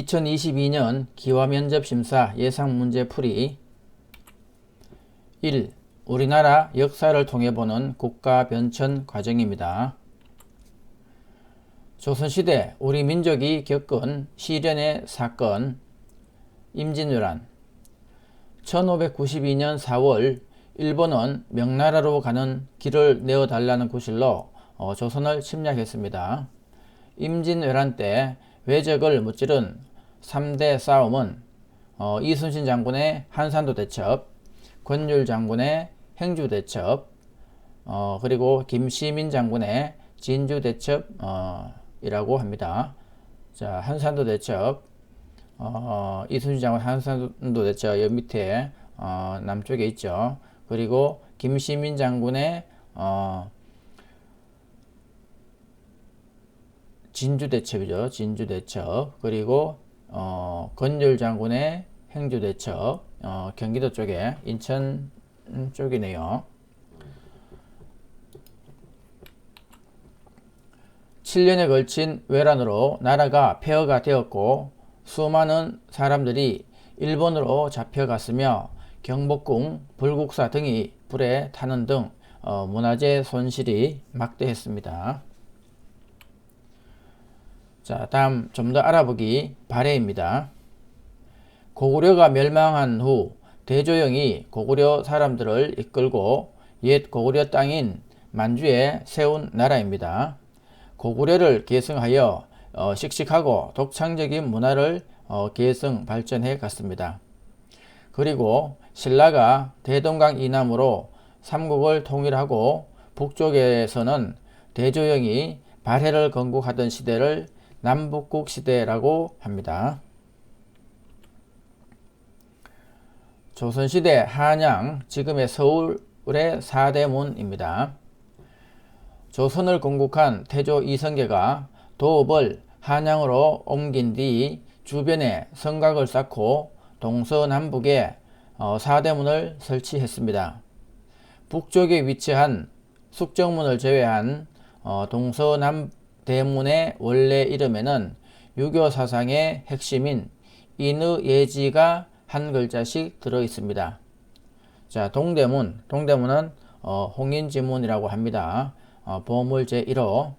2022년 기화면접심사 예상문제풀이 1. 우리나라 역사를 통해 보는 국가변천 과정입니다. 조선시대 우리 민족이 겪은 시련의 사건 임진왜란 1592년 4월 일본은 명나라로 가는 길을 내어달라는 구실로 조선을 침략했습니다. 임진왜란 때 외적을 무찌른 3대 싸움은 이순신 장군의 한산도 대첩, 권율 장군의 행주 대첩, 그리고 김시민 장군의 진주 대첩 이라고 합니다. 자, 한산도 대첩, 이순신 장군 한산도 대첩 여기 밑에 남쪽에 있죠. 그리고 김시민 장군의 진주 대첩이죠. 진주 대첩. 그리고 권율 장군의 행주 대첩. 경기도 쪽에 인천 쪽이네요. 7년에 걸친 외란으로 나라가 폐허가 되었고 수많은 사람들이 일본으로 잡혀갔으며 경복궁, 불국사 등이 불에 타는 등 문화재 손실이 막대했습니다. 자, 다음 좀 더 알아보기 바래입니다. 고구려가 멸망한 후 대조영이 고구려 사람들을 이끌고 옛 고구려 땅인 만주에 세운 나라입니다. 고구려를 계승하여 씩씩하고 독창적인 문화를 계승 발전해 갔습니다. 그리고 신라가 대동강 이남으로 삼국을 통일하고 북쪽에서는 대조영이 발해를 건국하던 시대를 남북국 시대라고 합니다. 조선시대 한양, 지금의 서울의 사대문입니다. 조선을 건국한 태조 이성계가 도읍을 한양으로 옮긴 뒤 주변에 성곽을 쌓고 동서남북에 사대문을 설치했습니다. 북쪽에 위치한 숙정문을 제외한 동서남대문의 원래 이름에는 유교 사상의 핵심인 인의예지가 한 글자씩 들어 있습니다. 자, 동대문은 홍인지문이라고 합니다. 보물 제1호.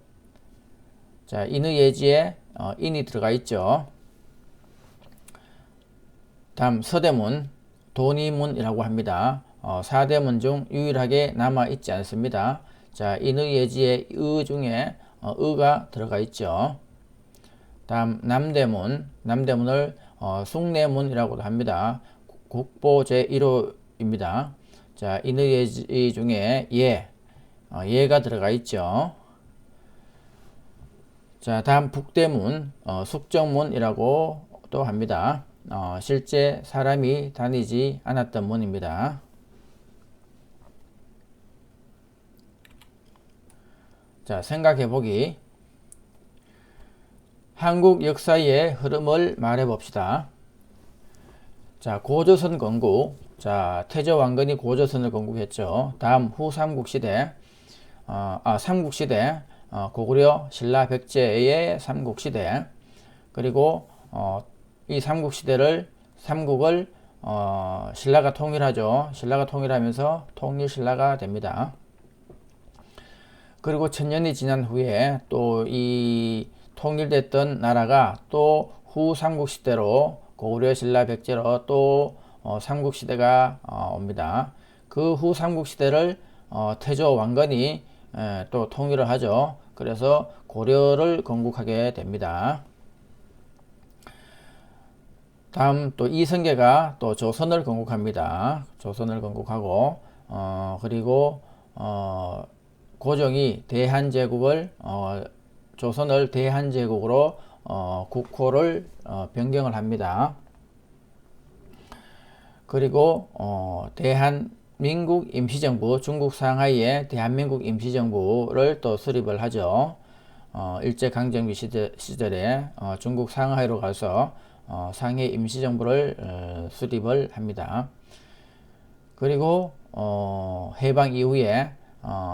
자, 인의예지에 인이 들어가 있죠. 다음 서대문, 도니문이라고 합니다. 4대문 중 유일하게 남아 있지 않습니다. 자, 인의예지의 의 중에 의가 들어가 있죠. 다음 남대문을 숭례문이라고도 합니다. 국보 제1호입니다. 자, 인의예지 중에 예가 들어가 있죠. 자, 다음 북대문, 숙정문이라고 또 합니다. 실제 사람이 다니지 않았던 문입니다. 자, 생각해보기. 한국 역사의 흐름을 말해봅시다. 자, 고조선 건국. 자, 태조 왕건이 고조선을 건국했죠. 다음 후 삼국시대. 삼국시대. 고구려 신라 백제의 삼국시대. 그리고 이 삼국을 신라가 통일하죠. 신라가 통일하면서 통일신라가 됩니다. 그리고 천년이 지난 후에 또 이 통일됐던 나라가 또 후 삼국시대로 고구려 신라 백제로 또 삼국시대가 옵니다. 그 후 삼국시대를 태조 왕건이 또 통일을 하죠. 그래서 고려를 건국하게 됩니다. 다음 또 이성계가 또 조선을 건국합니다. 조선을 건국하고 그리고 고종이 대한제국을 조선을 대한제국으로 국호를 변경을 합니다. 그리고 대한민국 임시정부, 중국 상하이의 대한민국 임시정부를 또 수립을 하죠. 일제강점기 시절에 중국 상하이로 가서 상해 임시정부를 수립을 합니다. 그리고 해방 이후에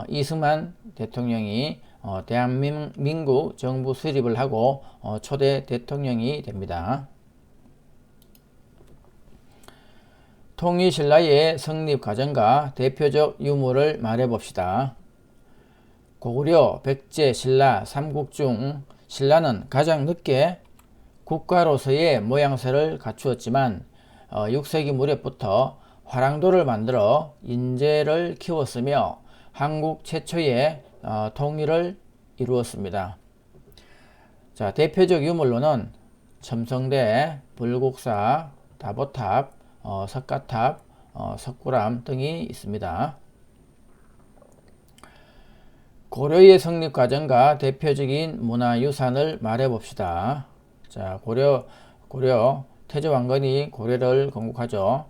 이승만 대통령이 대한민국 정부 수립을 하고 초대 대통령이 됩니다. 통일신라의 성립 과정과 대표적 유물을 말해봅시다. 고구려, 백제, 신라 삼국 중 신라는 가장 늦게 국가로서의 모양새를 갖추었지만 6세기 무렵부터 화랑도를 만들어 인재를 키웠으며 한국 최초의 통일을 이루었습니다. 자, 대표적 유물로는 첨성대, 불국사, 다보탑, 석가탑, 석굴암 등이 있습니다. 고려의 성립 과정과 대표적인 문화유산을 말해봅시다. 자, 고려 태조 왕건이 고려를 건국하죠.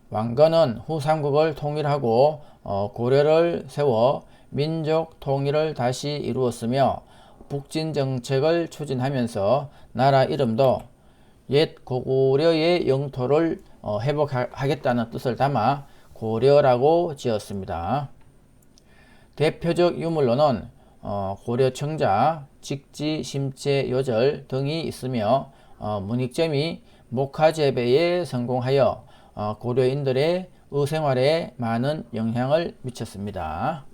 왕건은 후삼국을 통일하고 고려를 세워 민족 통일을 다시 이루었으며 북진 정책을 추진하면서 나라 이름도 옛 고구려의 영토를 회복하겠다는 뜻을 담아 고려라고 지었습니다. 대표적 유물로는 고려청자, 직지, 심체, 요절 등이 있으며 문익점이 목화재배에 성공하여 고려인들의 의생활에 많은 영향을 미쳤습니다.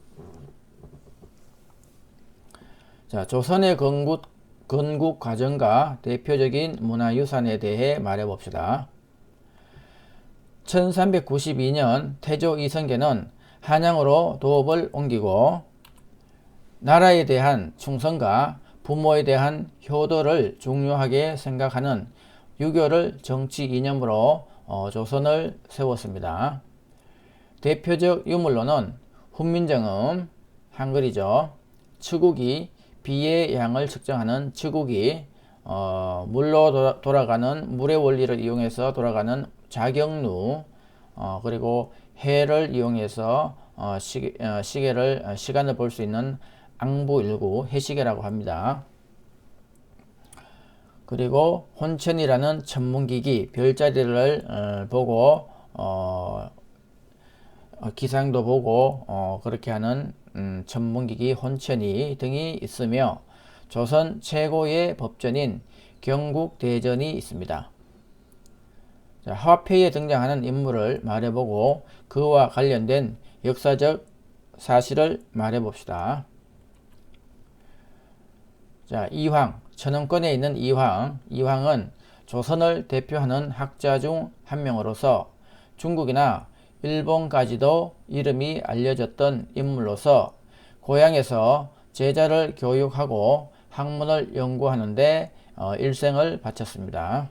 자, 조선의 건국 과정과 대표적인 문화유산에 대해 말해봅시다. 1392년 태조 이성계는 한양으로 도읍을 옮기고 나라에 대한 충성과 부모에 대한 효도를 중요하게 생각하는 유교를 정치 이념으로 조선을 세웠습니다. 대표적 유물로는 훈민정음, 한글이죠. 측우기, 비의 양을 측정하는 측우기, 물로 돌아가는 물의 원리를 이용해서 돌아가는 자경루, 그리고 해를 이용해서 시간을 볼 수 있는 앙부일구, 해시계라고 합니다. 그리고 혼천이라는 천문기기, 별자리를 보고 기상도 보고 그렇게 하는 천문기기 혼천이 등이 있으며 조선 최고의 법전인 경국대전이 있습니다. 자, 화폐에 등장하는 인물을 말해보고 그와 관련된 역사적 사실을 말해봅시다. 자, 이황, 천원권에 있는 이황은 조선을 대표하는 학자 중 한 명으로서 중국이나 일본까지도 이름이 알려졌던 인물로서 고향에서 제자를 교육하고 학문을 연구하는 데 일생을 바쳤습니다.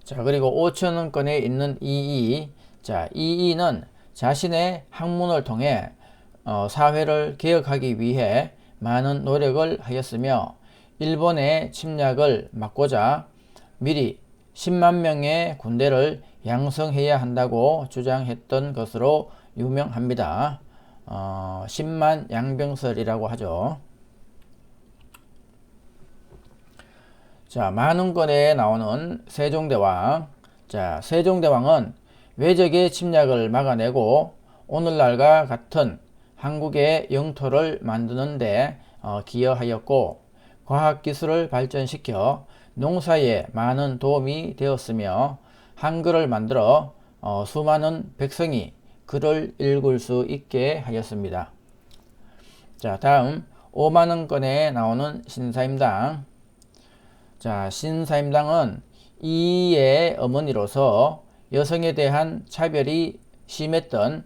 자, 그리고 5천원권에 있는 이이. 자, 이이는 자신의 학문을 통해 사회를 개혁하기 위해 많은 노력을 하였으며 일본의 침략을 막고자 미리 10만 명의 군대를 양성해야 한다고 주장했던 것으로 유명합니다. 10만 양병설이라고 하죠. 자, 만운권에 나오는 세종대왕. 자, 세종대왕은 외적의 침략을 막아내고 오늘날과 같은 한국의 영토를 만드는데 기여하였고 과학기술을 발전시켜 농사에 많은 도움이 되었으며 한글을 만들어 수많은 백성이 글을 읽을 수 있게 하였습니다. 자, 다음 5만원권에 나오는 신사임당. 자, 신사임당은 이의 어머니로서 여성에 대한 차별이 심했던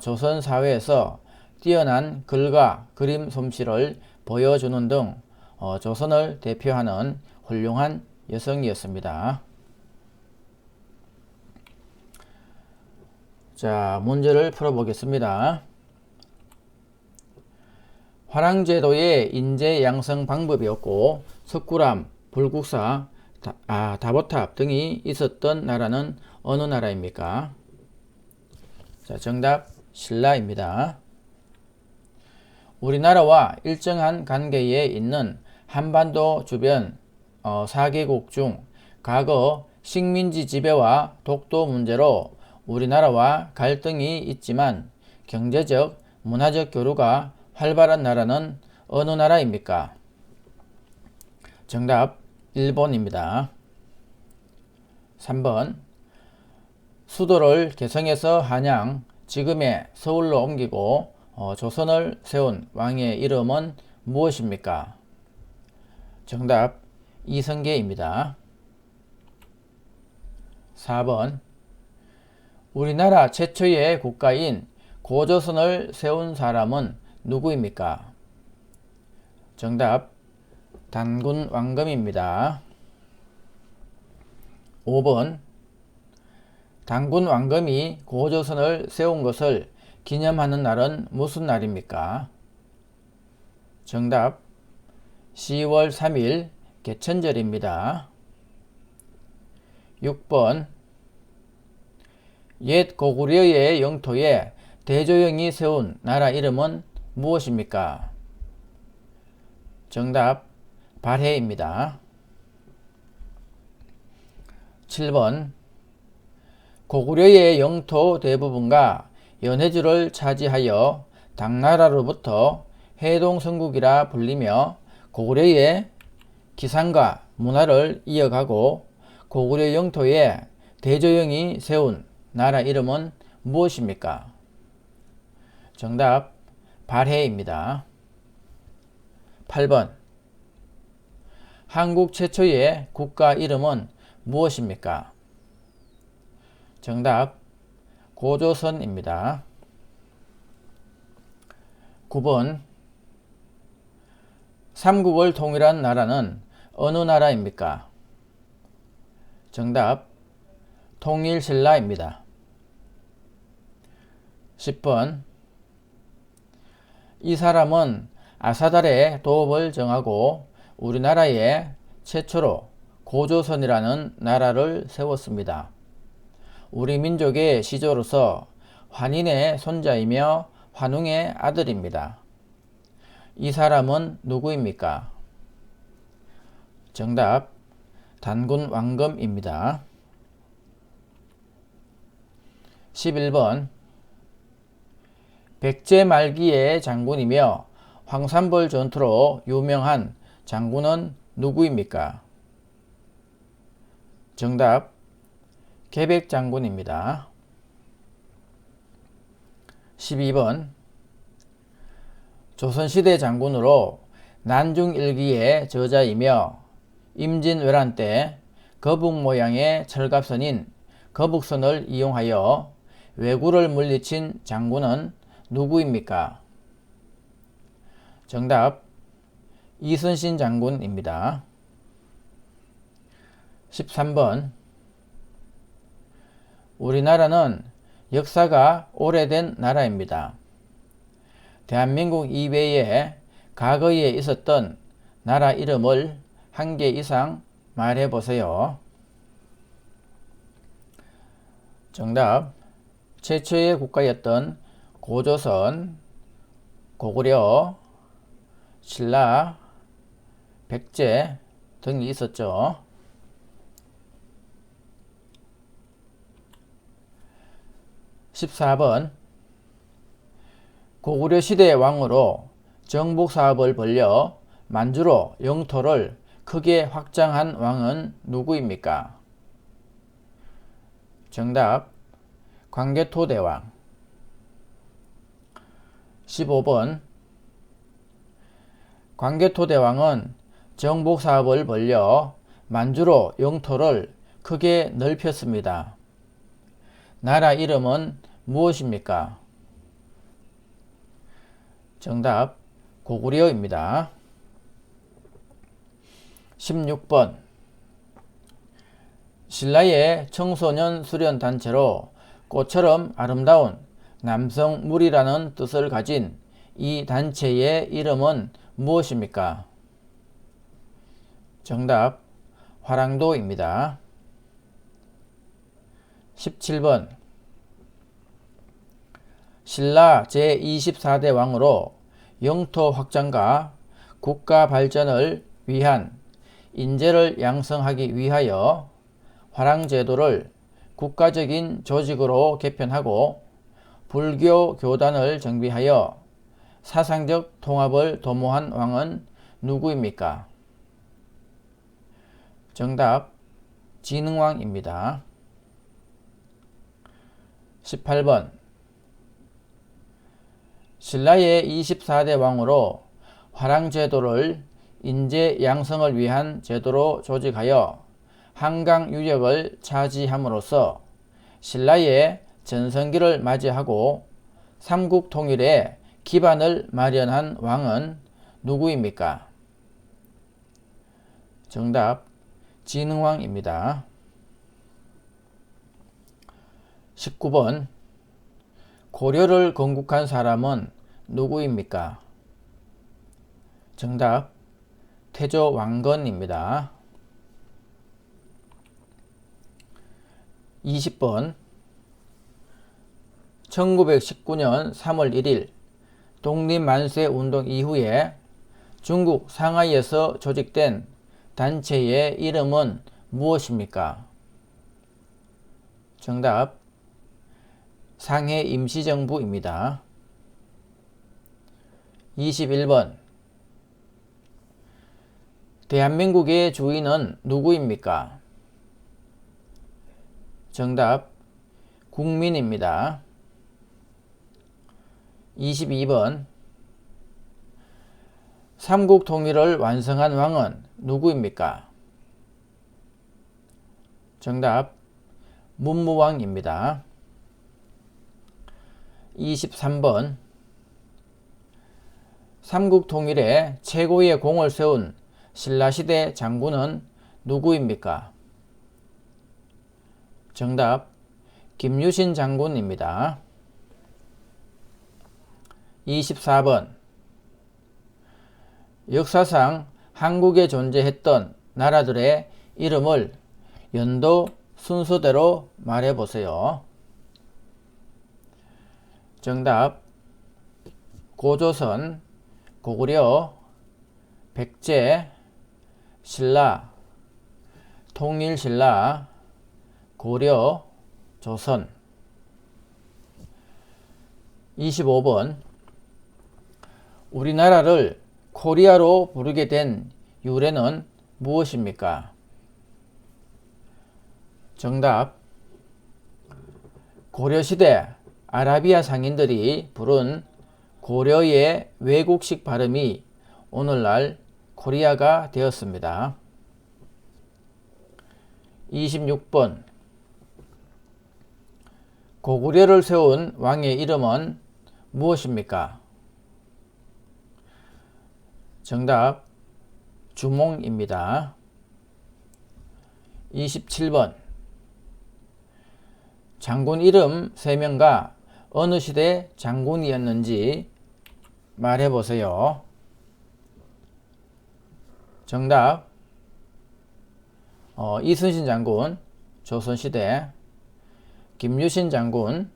조선 사회에서 뛰어난 글과 그림 솜씨를 보여주는 등 조선을 대표하는 훌륭한 여성이었습니다. 자, 문제를 풀어보겠습니다. 화랑제도의 인재 양성 방법이었고 석굴암, 불국사, 다보탑 등이 있었던 나라는 어느 나라입니까? 자, 정답 신라입니다. 우리나라와 일정한 관계에 있는 한반도 주변 4개국 중 과거 식민지 지배와 독도 문제로 우리나라와 갈등이 있지만 경제적, 문화적 교류가 활발한 나라는 어느 나라입니까? 정답 일본입니다. 3번 수도를 개성에서 한양, 지금의 서울로 옮기고 조선을 세운 왕의 이름은 무엇입니까? 정답 이성계입니다. 4번 우리나라 최초의 국가인 고조선을 세운 사람은 누구입니까? 정답 단군 왕검입니다. 5번 단군 왕검이 고조선을 세운 것을 기념하는 날은 무슨 날입니까? 정답 10월 3일 개천절입니다. 6번 옛 고구려의 영토에 대조영이 세운 나라 이름은 무엇입니까? 정답 발해입니다. 7번 고구려의 영토 대부분가 연해주를 차지하여 당나라로부터 해동성국이라 불리며 고구려의 기상과 문화를 이어가고 고구려 영토에 대조영이 세운 나라 이름은 무엇입니까? 정답 발해입니다. 8번 한국 최초의 국가 이름은 무엇입니까? 정답 고조선입니다. 9번 삼국을 통일한 나라는 어느 나라입니까? 정답 통일신라입니다. 10번 이 사람은 아사달의 도읍을 정하고 우리나라에 최초로 고조선이라는 나라를 세웠습니다. 우리 민족의 시조로서 환인의 손자이며 환웅의 아들입니다. 이 사람은 누구입니까? 정답 단군 왕검입니다. 11번 백제 말기의 장군이며 황산벌 전투로 유명한 장군은 누구입니까? 정답 계백장군입니다. 12번 조선시대 장군으로 난중일기의 저자이며 임진왜란 때 거북 모양의 철갑선인 거북선을 이용하여 왜구를 물리친 장군은 누구입니까? 정답 이순신 장군입니다. 13번 우리나라는 역사가 오래된 나라입니다. 대한민국 이외에 과거에 있었던 나라 이름을 한 개 이상 말해 보세요. 정답 최초의 국가였던 고조선, 고구려, 신라, 백제 등이 있었죠. 14번 고구려 시대 왕으로 정복사업을 벌여 만주로 영토를 크게 확장한 왕은 누구입니까? 정답 광개토대왕. 15번 광개토대왕은 정복사업을 벌여 만주로 영토를 크게 넓혔습니다. 나라 이름은 무엇입니까? 정답 고구려입니다. 16번 신라의 청소년 수련단체로 꽃처럼 아름다운 남성물이라는 뜻을 가진 이 단체의 이름은 무엇입니까? 정답 화랑도입니다. 17번 신라 제24대 왕으로 영토 확장과 국가 발전을 위한 인재를 양성하기 위하여 화랑제도를 국가적인 조직으로 개편하고 불교 교단을 정비하여 사상적 통합을 도모한 왕은 누구입니까? 정답 진흥왕입니다. 18번 신라의 24대 왕으로 화랑제도를 인재 양성을 위한 제도로 조직하여 한강 유역을 차지함으로써 신라의 전성기를 맞이하고 삼국 통일의 기반을 마련한 왕은 누구입니까? 정답 진흥왕입니다. 19번 고려를 건국한 사람은 누구입니까? 정답 태조 왕건입니다. 20번 1919년 3월 1일 독립만세 운동 이후에 중국 상하이에서 조직된 단체의 이름은 무엇입니까? 정답 상해 임시정부입니다. 21번 대한민국의 주인은 누구입니까? 정답 국민입니다. 22번 삼국 통일을 완성한 왕은 누구입니까? 정답 문무왕입니다. 23번 삼국 통일에 최고의 공을 세운 신라시대 장군은 누구입니까? 정답 김유신 장군입니다. 24번 역사상 한국에 존재했던 나라들의 이름을 연도 순서대로 말해보세요. 정답 고조선, 고구려, 백제, 신라, 통일신라, 고려, 조선. 25번 우리나라를 코리아로 부르게 된 유래는 무엇입니까? 정답 고려시대 아라비아 상인들이 부른 고려의 외국식 발음이 오늘날 코리아가 되었습니다. 26번 고구려를 세운 왕의 이름은 무엇입니까? 정답 주몽입니다. 27번 장군 이름 3명과 어느 시대 장군이었는지 말해보세요. 정답 이순신 장군 조선시대, 김유신 장군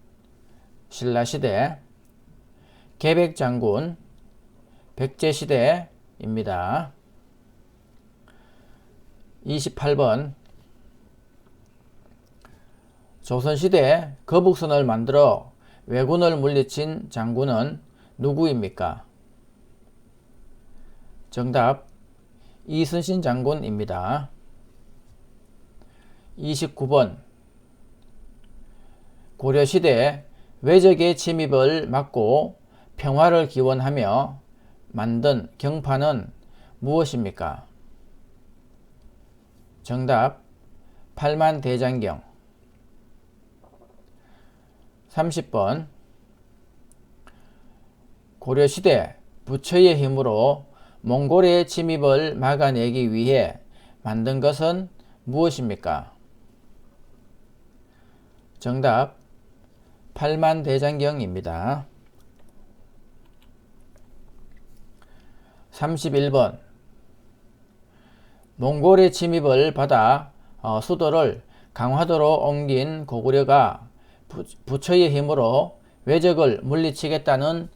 신라시대, 계백 장군 백제시대입니다. 28번 조선시대 거북선을 만들어 왜군을 물리친 장군은 누구입니까? 정답 이순신 장군입니다. 29번 고려시대 외적의 침입을 막고 평화를 기원하며 만든 경파는 무엇입니까? 정답 팔만대장경. 30번 고려시대 부처의 힘으로 몽골의 침입을 막아내기 위해 만든 것은 무엇입니까? 정답 팔만대장경입니다. 31번 몽골의 침입을 받아 수도를 강화도로 옮긴 고구려가 부처의 힘으로 외적을 물리치겠다는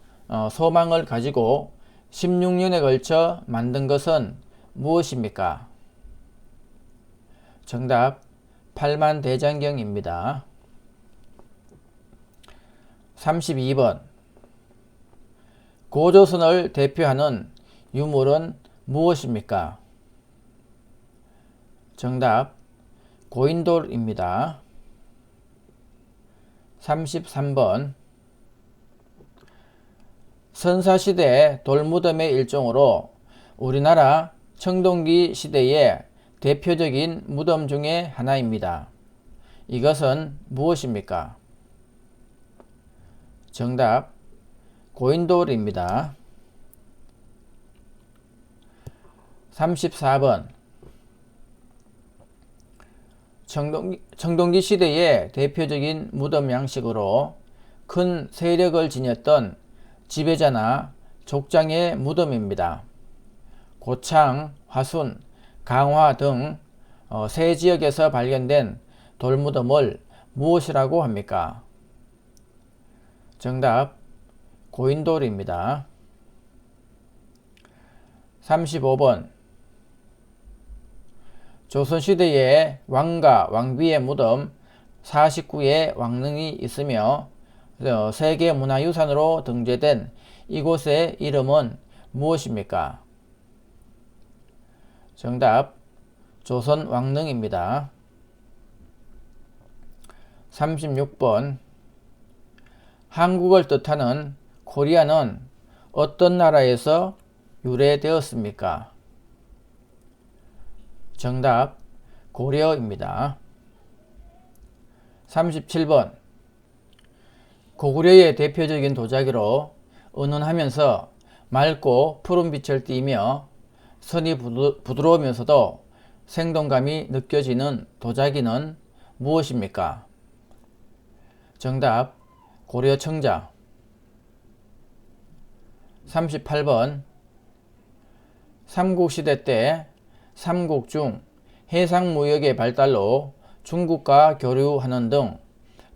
소망을 가지고 16년에 걸쳐 만든 것은 무엇입니까? 정답 팔만대장경입니다. 32번 고조선을 대표하는 유물은 무엇입니까? 정답 고인돌입니다. 33번 선사시대 돌무덤의 일종으로 우리나라 청동기 시대의 대표적인 무덤 중에 하나입니다. 이것은 무엇입니까? 정답 고인돌입니다. 34번 청동기 시대의 대표적인 무덤 양식으로 큰 세력을 지녔던 지배자나 족장의 무덤입니다. 고창, 화순, 강화 등 세 지역에서 발견된 돌무덤을 무엇이라고 합니까? 정답 고인돌입니다. 35번 조선시대의 왕과 왕비의 무덤 49의 왕릉이 있으며 세계문화유산으로 등재된 이곳의 이름은 무엇입니까? 정답 조선왕릉입니다. 36번 한국을 뜻하는 코리아는 어떤 나라에서 유래되었습니까? 정답 고려입니다. 37번 고구려의 대표적인 도자기로 은은하면서 맑고 푸른 빛을 띠며 선이 부드러우면서도 생동감이 느껴지는 도자기는 무엇입니까? 정답 고려청자. 38번 삼국시대 때 삼국 중 해상무역의 발달로 중국과 교류하는 등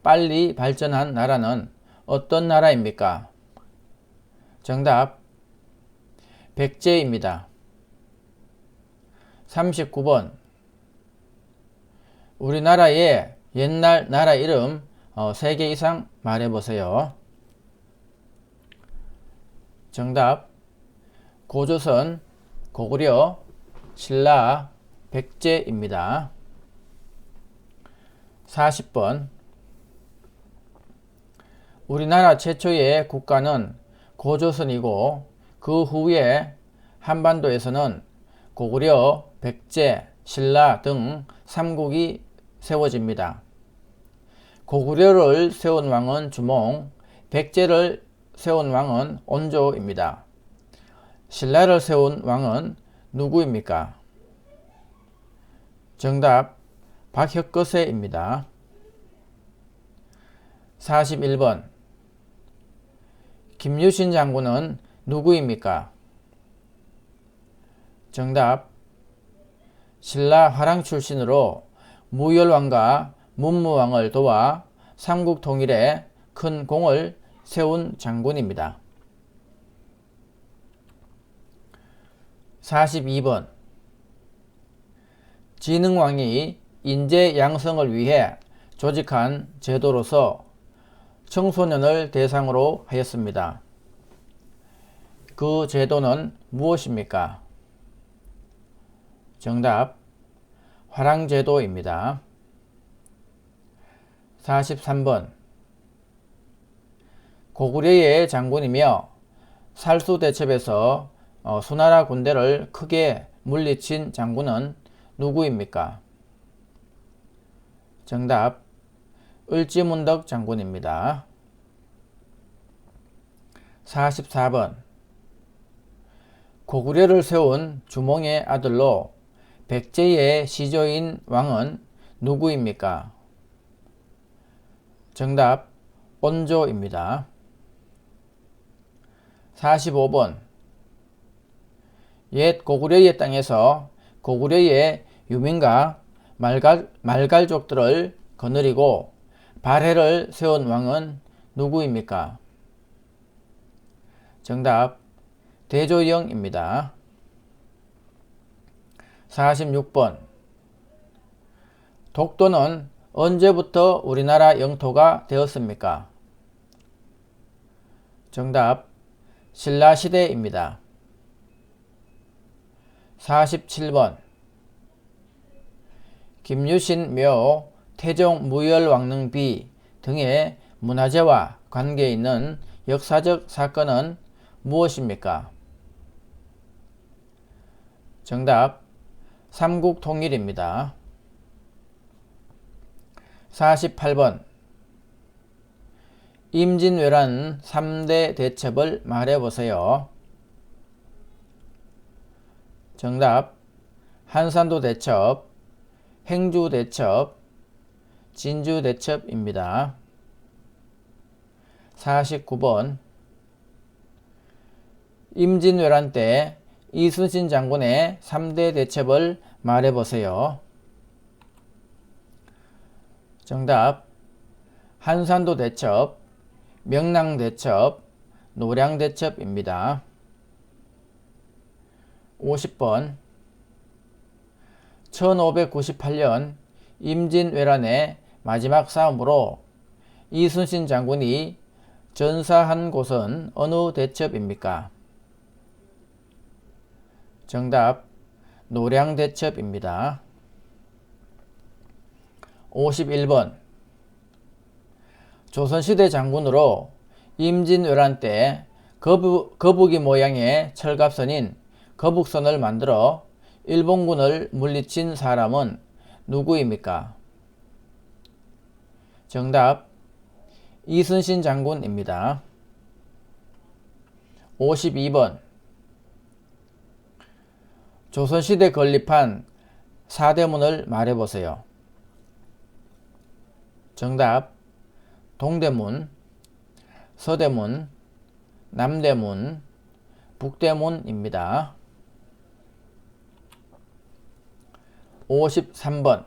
빨리 발전한 나라는 어떤 나라입니까? 정답 백제입니다. 39번 우리나라의 옛날 나라 이름 3개 이상 말해보세요. 정답 고조선, 고구려, 신라, 백제입니다. 40번 우리나라 최초의 국가는 고조선이고 그 후에 한반도에서는 고구려, 백제, 신라 등 삼국이 세워집니다. 고구려를 세운 왕은 주몽, 백제를 세운 왕은 온조입니다. 신라를 세운 왕은 누구입니까? 정답 박혁거세입니다. 41번 김유신 장군은 누구입니까? 정답 신라 화랑 출신으로 무열왕과 문무왕을 도와 삼국 통일에 큰 공을 세운 장군입니다. 42번 진흥왕이 인재 양성을 위해 조직한 제도로서 청소년을 대상으로 하였습니다. 그 제도는 무엇입니까? 정답 화랑제도입니다. 43번 고구려의 장군이며 살수대첩에서 수나라 군대를 크게 물리친 장군은 누구입니까? 정답 을지문덕 장군입니다. 44번 고구려를 세운 주몽의 아들로 백제의 시조인 왕은 누구입니까? 정답 온조입니다. 45번 옛 고구려의 땅에서 고구려의 유민과 말갈족들을 거느리고 발해를 세운 왕은 누구입니까? 정답 대조영입니다. 46번 독도는 언제부터 우리나라 영토가 되었습니까? 정답 신라시대입니다. 47번 김유신 묘, 태종 무열왕릉비 등의 문화재와 관계 있는 역사적 사건은 무엇입니까? 정답 삼국통일입니다. 48번 임진왜란 3대 대첩을 말해보세요. 정답 한산도 대첩, 행주 대첩, 진주 대첩입니다. 49번 임진왜란 때 이순신 장군의 3대 대첩을 말해보세요. 정답 한산도 대첩, 명랑 대첩, 노량 대첩입니다. 50번 1598년 임진왜란의 마지막 싸움으로 이순신 장군이 전사한 곳은 어느 대첩입니까? 정답 노량 대첩입니다. 51번 조선시대 장군으로 임진왜란 때 거북이 모양의 철갑선인 거북선을 만들어 일본군을 물리친 사람은 누구입니까? 정답 이순신 장군입니다. 52번 조선시대 건립한 사대문을 말해보세요. 정답 동대문, 서대문, 남대문, 북대문입니다. 53번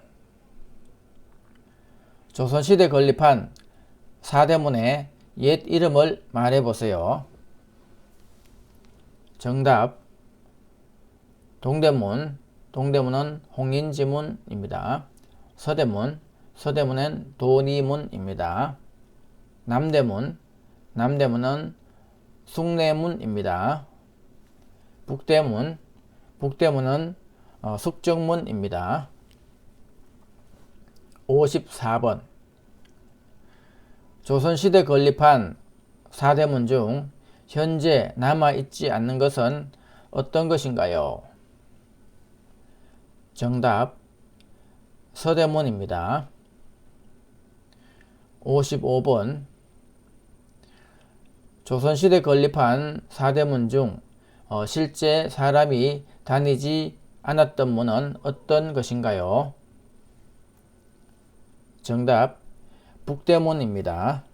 조선시대 건립한 사대문의 옛 이름을 말해보세요. 정답 동대문, 동대문은 홍인지문입니다. 서대문, 서대문은 도니문입니다. 남대문, 남대문은 숭례문입니다. 북대문, 북대문은 숙정문입니다. 54번 조선시대 건립한 사대문 중 현재 남아있지 않는 것은 어떤 것인가요? 정답 서대문입니다. 55번 조선시대 건립한 사대문 중 실제 사람이 다니지 않았던 문은 어떤 것인가요? 정답 북대문입니다.